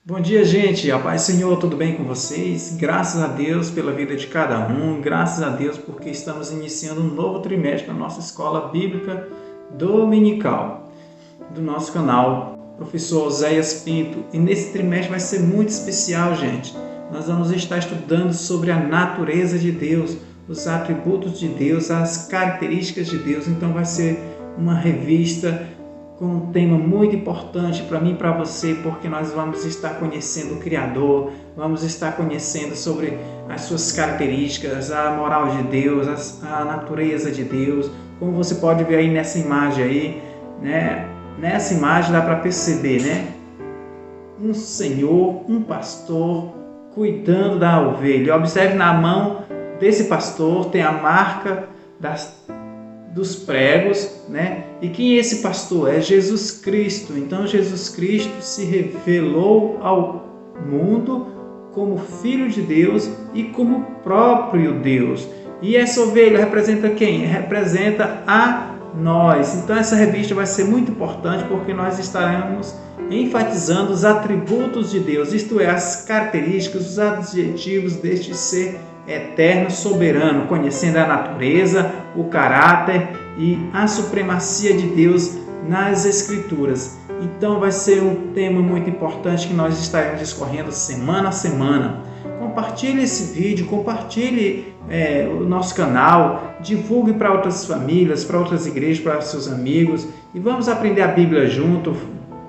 Bom dia, gente. A paz do Senhor, tudo bem com vocês? Graças a Deus pela vida de cada um, graças a Deus porque estamos iniciando um novo trimestre na nossa escola bíblica dominical do nosso canal, professor Oséias Pinto. E nesse trimestre vai ser muito especial, gente. Nós vamos estar estudando sobre a natureza de Deus, os atributos de Deus, as características de Deus. Então vai ser uma revista com um tema muito importante para mim e para você, porque nós vamos estar conhecendo o Criador, vamos estar conhecendo sobre as suas características, a moral de Deus, a natureza de Deus. Como você pode ver aí nessa imagem aí, né? Nessa imagem dá para perceber, né? Um senhor, um pastor cuidando da ovelha. Observe na mão desse pastor tem a marca dos pregos, né? E quem é esse pastor? É Jesus Cristo. Então Jesus Cristo se revelou ao mundo como Filho de Deus e como próprio Deus. E essa ovelha representa quem? Representa a nós. Então essa revista vai ser muito importante porque nós estaremos enfatizando os atributos de Deus, isto é, as características, os adjetivos deste ser eterno, soberano, conhecendo a natureza, o caráter e a supremacia de Deus nas Escrituras. Então vai ser um tema muito importante que nós estaremos discorrendo semana a semana. Compartilhe esse vídeo, compartilhe o nosso canal, divulgue para outras famílias, para outras igrejas, para seus amigos e vamos aprender a Bíblia junto.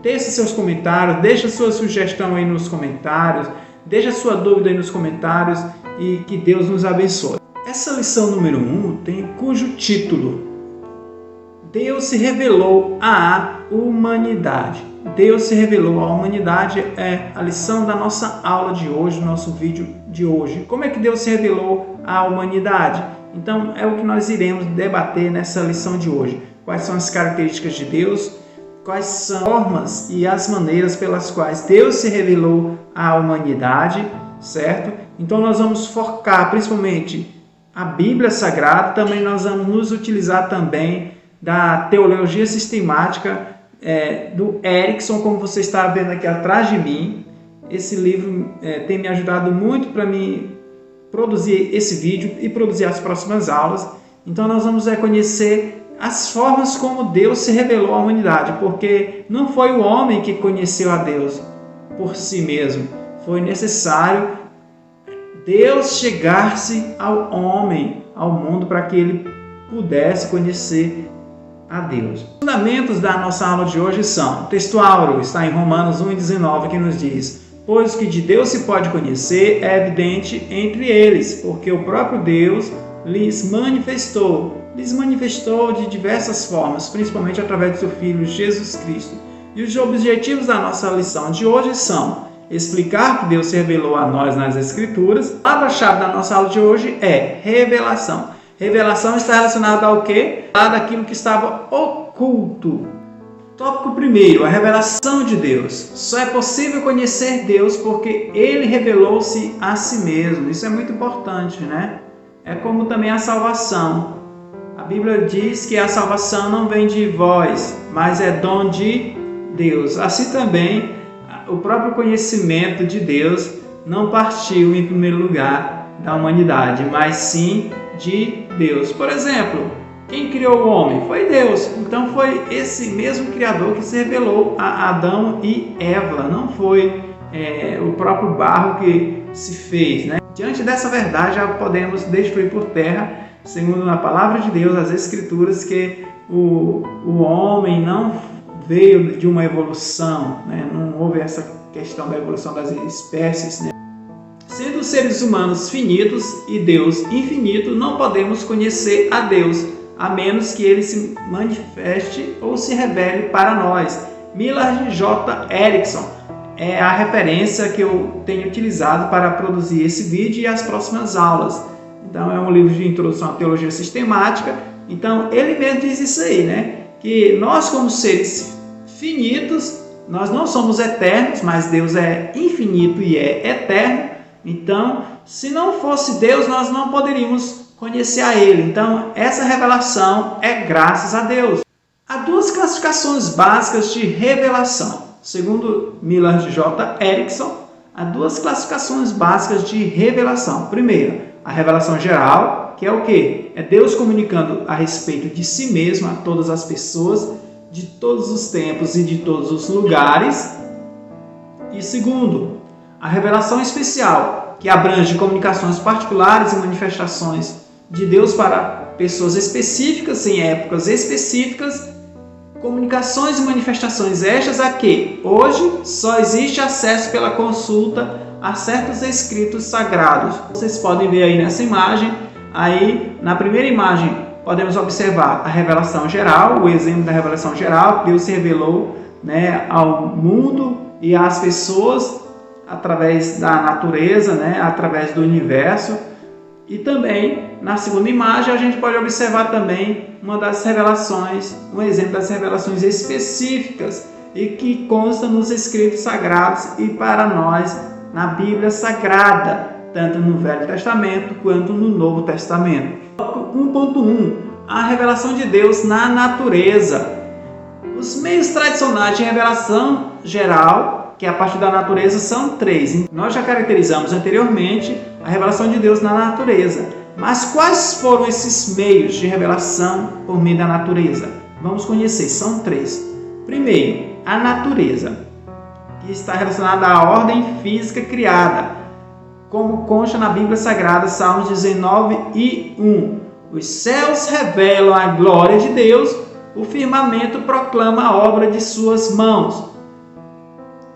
Deixe seus comentários, deixe sua sugestão aí nos comentários, deixe sua dúvida aí nos comentários e que Deus nos abençoe. Essa lição número 1 tem cujo título: Deus se revelou à humanidade. Deus se revelou à humanidade é a lição da nossa aula de hoje, nosso vídeo de hoje. Como é que Deus se revelou à humanidade? Então é o que nós iremos debater nessa lição de hoje. Quais são as características de Deus? Quais são as formas e as maneiras pelas quais Deus se revelou à humanidade, certo? Então nós vamos focar principalmente a Bíblia Sagrada, também nós vamos nos utilizar também da teologia sistemática do Erickson, como você está vendo aqui atrás de mim. Esse livro tem me ajudado muito para mim produzir esse vídeo e produzir as próximas aulas. Então nós vamos conhecer as formas como Deus se revelou à humanidade, porque não foi o homem que conheceu a Deus por si mesmo, foi necessário Deus chegar-se ao homem, ao mundo, para que ele pudesse conhecer a Deus. Os fundamentos da nossa aula de hoje são: o texto áureo está em Romanos 1,19, que nos diz: pois o que de Deus se pode conhecer é evidente entre eles, porque o próprio Deus lhes manifestou de diversas formas, principalmente através do seu Filho Jesus Cristo. E os objetivos da nossa lição de hoje são explicar que Deus se revelou a nós nas Escrituras. A palavra-chave da nossa aula de hoje é revelação. Revelação está relacionada ao quê? Daquilo que estava oculto. Tópico primeiro, a revelação de Deus. Só é possível conhecer Deus porque Ele revelou-se a si mesmo. Isso é muito importante, né? É como também a salvação. A Bíblia diz que a salvação não vem de vós, mas é dom de Deus. Assim também, o próprio conhecimento de Deus não partiu em primeiro lugar da humanidade, mas sim de Deus. Por exemplo, quem criou o homem? Foi Deus. Então foi esse mesmo Criador que se revelou a Adão e Eva. Não foi o próprio barro que se fez, né? Diante dessa verdade, já podemos destruir por terra, segundo a palavra de Deus, as Escrituras, que o homem não veio de uma evolução, né? Não houve essa questão da evolução das espécies, né? Sendo seres humanos finitos e Deus infinito, não podemos conhecer a Deus, a menos que Ele se manifeste ou se revele para nós. Millard J. Erickson é a referência que eu tenho utilizado para produzir esse vídeo e as próximas aulas. Então é um livro de introdução à teologia sistemática. Então ele mesmo diz isso aí, né? Que nós, como seres finitos, nós não somos eternos, mas Deus é infinito e é eterno. Então, se não fosse Deus, nós não poderíamos conhecer a Ele. Então, essa revelação é graças a Deus. Há duas classificações básicas de revelação. Segundo Millard J. Erickson, há duas classificações básicas de revelação. Primeiro, a revelação geral, que é o quê? É Deus comunicando a respeito de si mesmo a todas as pessoas, de todos os tempos e de todos os lugares. E segundo, a revelação especial, que abrange comunicações particulares e manifestações de Deus para pessoas específicas, em épocas específicas, comunicações e manifestações estas a que hoje só existe acesso pela consulta a certos escritos sagrados. Vocês podem ver aí nessa imagem, aí na primeira imagem podemos observar a revelação geral, o exemplo da revelação geral. Deus se revelou, ao mundo e às pessoas através da natureza, através do universo. E também, na segunda imagem, a gente pode observar também uma das revelações, um exemplo das revelações específicas e que consta nos escritos sagrados e para nós na Bíblia Sagrada, tanto no Velho Testamento quanto no Novo Testamento. 1.1. A revelação de Deus na natureza. Os meios tradicionais de revelação geral, que é a partir da natureza, são três. Nós já caracterizamos anteriormente a revelação de Deus na natureza. Mas quais foram esses meios de revelação por meio da natureza? Vamos conhecer, são três. Primeiro, a natureza, que está relacionada à ordem física criada, como consta na Bíblia Sagrada, Salmos 19:1. Os céus revelam a glória de Deus, o firmamento proclama a obra de suas mãos.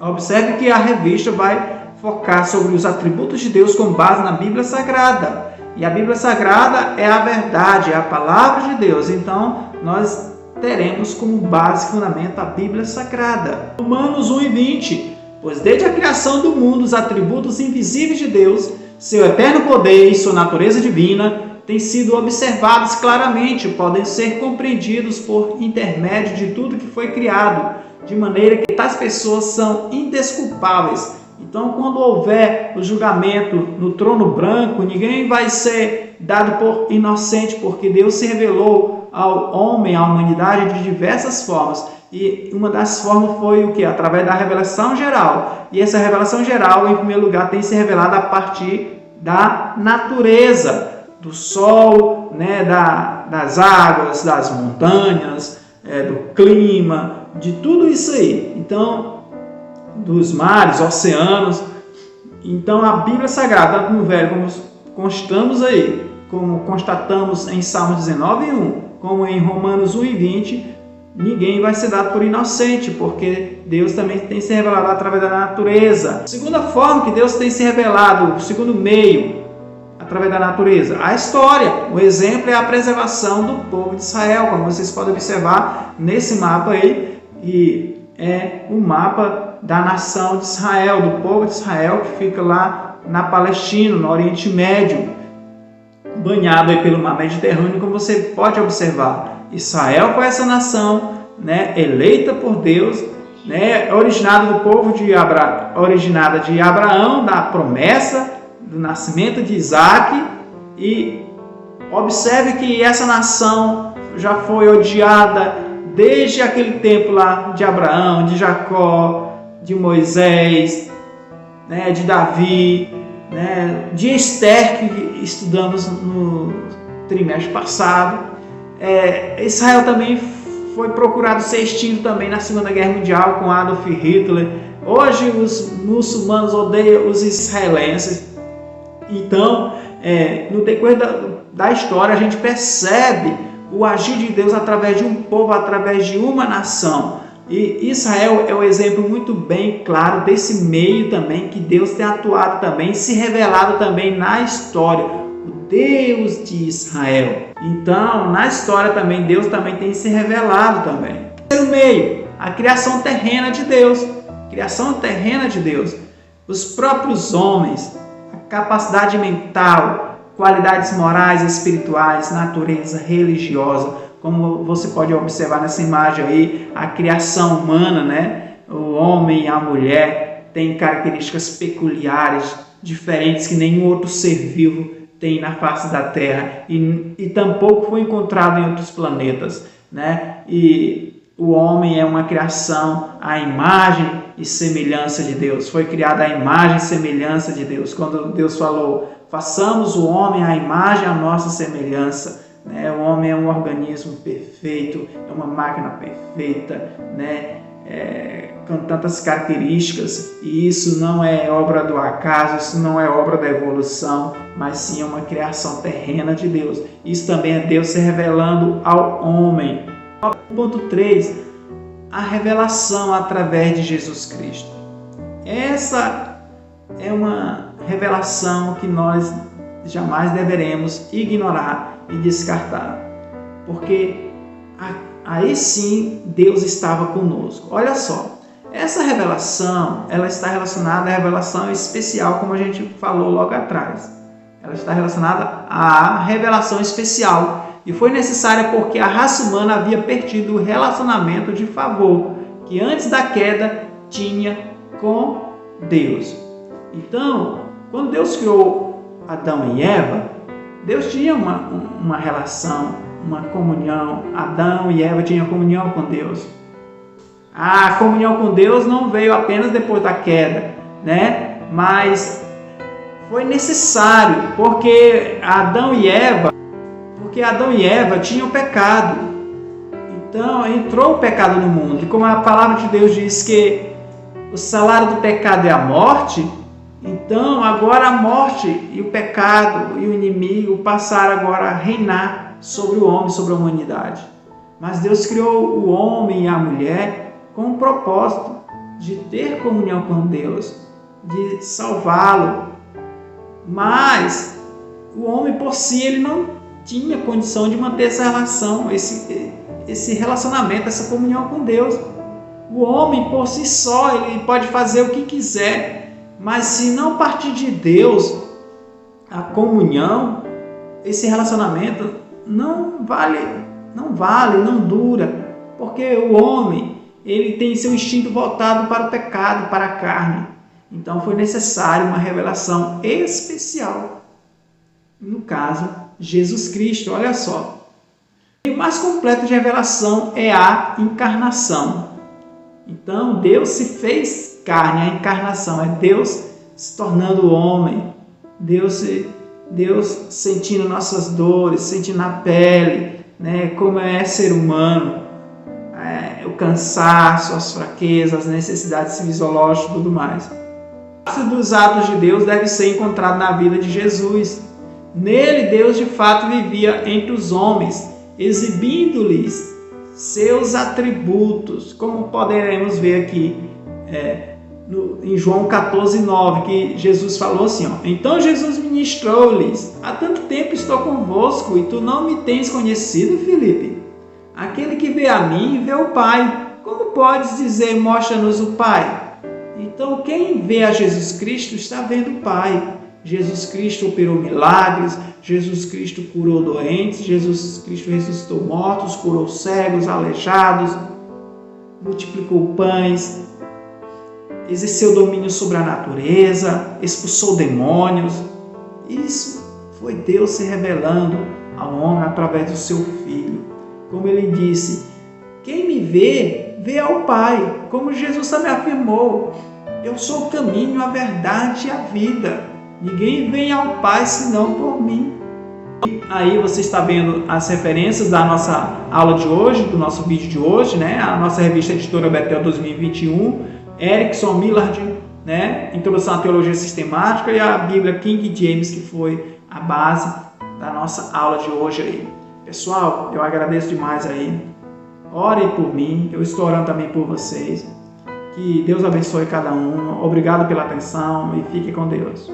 Observe que a revista vai focar sobre os atributos de Deus com base na Bíblia Sagrada. E a Bíblia Sagrada é a verdade, é a palavra de Deus. Então, nós teremos como base e fundamento a Bíblia Sagrada. Romanos 1:20. Pois desde a criação do mundo, os atributos invisíveis de Deus, seu eterno poder e sua natureza divina, têm sido observados claramente, podem ser compreendidos por intermédio de tudo que foi criado, de maneira que tais pessoas são indesculpáveis. Então, quando houver o julgamento no trono branco, ninguém vai ser dado por inocente, porque Deus se revelou ao homem, à humanidade, de diversas formas. E uma das formas foi o que? Através da revelação geral. E essa revelação geral, em primeiro lugar, tem se revelado a partir da natureza, do sol, das águas, das montanhas, do clima, de tudo isso aí. Então, dos mares, oceanos. Então, a Bíblia Sagrada, tanto no Velho como constatamos aí, como constatamos em Salmos 19:1, como em Romanos 1:20, ninguém vai ser dado por inocente, porque Deus também tem se revelado através da natureza. Segunda forma que Deus tem se revelado, o segundo meio, através da natureza, a história. O exemplo é a preservação do povo de Israel, como vocês podem observar nesse mapa aí, e é o mapa da nação de Israel, do povo de Israel, que fica lá na Palestina, no Oriente Médio, banhado aí pelo mar Mediterrâneo, como você pode observar. Israel foi essa nação, eleita por Deus, originada do povo originada de Abraão, da promessa do nascimento de Isaac. E observe que essa nação já foi odiada desde aquele tempo lá de Abraão, de Jacó, de Moisés, de Davi, de Esther, que estudamos no trimestre passado. Israel também foi procurado ser extinto também na Segunda Guerra Mundial com Adolf Hitler. Hoje os muçulmanos odeiam os israelenses. Então, no decorrer da história, a gente percebe o agir de Deus através de um povo, através de uma nação. E Israel é um exemplo muito bem claro desse meio também, que Deus tem atuado também, se revelado também na história, o Deus de Israel. Então, na história também, Deus também tem se revelado também. Terceiro meio, a criação terrena de Deus. Criação terrena de Deus. Os próprios homens, a capacidade mental, qualidades morais, espirituais, natureza religiosa, como você pode observar nessa imagem aí, a criação humana, o homem e a mulher têm características peculiares, diferentes que nenhum outro ser vivo tem na face da Terra e tampouco foi encontrado em outros planetas, E o homem é uma criação à imagem e semelhança de Deus. Foi criada à imagem e semelhança de Deus. Quando Deus falou, façamos o homem à imagem e à nossa semelhança, né? O homem é um organismo perfeito, é uma máquina perfeita, né? Com tantas características, e isso não é obra do acaso, isso não é obra da evolução, mas sim é uma criação terrena de Deus. Isso também é Deus se revelando ao homem. Ponto 3, a revelação através de Jesus Cristo. Essa é uma revelação que nós jamais deveremos ignorar e descartar, porque aí sim Deus estava conosco. Olha só, essa revelação, ela está relacionada à revelação especial, como a gente falou logo atrás. Ela está relacionada à revelação especial, e foi necessária porque a raça humana havia perdido o relacionamento de favor que antes da queda tinha com Deus. Então, quando Deus criou Adão e Eva, Deus tinha uma relação, uma comunhão. Adão e Eva tinham comunhão com Deus. A comunhão com Deus não veio apenas depois da queda, né? Mas foi necessário, porque Adão e Eva tinham pecado. Então entrou o pecado no mundo. E como a palavra de Deus diz que o salário do pecado é a morte, então agora a morte e o pecado e o inimigo passaram agora a reinar sobre o homem, sobre a humanidade. Mas Deus criou o homem e a mulher com o propósito de ter comunhão com Deus, de salvá-lo. Mas o homem por si ele não tinha condição de manter essa relação, esse relacionamento, essa comunhão com Deus. O homem por si só ele pode fazer o que quiser, mas se não partir de Deus, a comunhão, esse relacionamento não dura, porque o homem ele tem seu instinto voltado para o pecado, para a carne. Então foi necessário uma revelação especial. No caso, Jesus Cristo, olha só. E o mais completo de revelação é a encarnação. Então Deus se fez carne, a encarnação é Deus se tornando homem, Deus sentindo nossas dores, sentindo na pele, né, como é ser humano, o cansaço, as fraquezas, as necessidades fisiológicas e tudo mais. O dos atos de Deus deve ser encontrado na vida de Jesus. Nele Deus de fato vivia entre os homens, exibindo-lhes seus atributos, como poderemos ver aqui em João 14:9, que Jesus falou assim, então Jesus ministrou-lhes, há tanto tempo estou convosco e tu não me tens conhecido, Filipe? Aquele que vê a mim, vê o Pai. Como podes dizer, mostra-nos o Pai? Então quem vê a Jesus Cristo está vendo o Pai. Jesus Cristo operou milagres, Jesus Cristo curou doentes, Jesus Cristo ressuscitou mortos, curou cegos, aleijados, multiplicou pães, exerceu domínio sobre a natureza, expulsou demônios. Isso foi Deus se revelando ao homem através do seu Filho. Como ele disse, quem me vê, vê ao Pai. Como Jesus também afirmou, eu sou o caminho, a verdade e a vida. Ninguém vem ao Pai senão por mim. Aí você está vendo as referências da nossa aula de hoje, do nosso vídeo de hoje, né? A nossa revista Editora Betel 2021, Erickson Millard, né? Introdução à Teologia Sistemática, e a Bíblia King James, que foi a base da nossa aula de hoje aí. Pessoal, eu agradeço demais aí. Orem por mim, eu estou orando também por vocês. Que Deus abençoe cada um. Obrigado pela atenção e fique com Deus.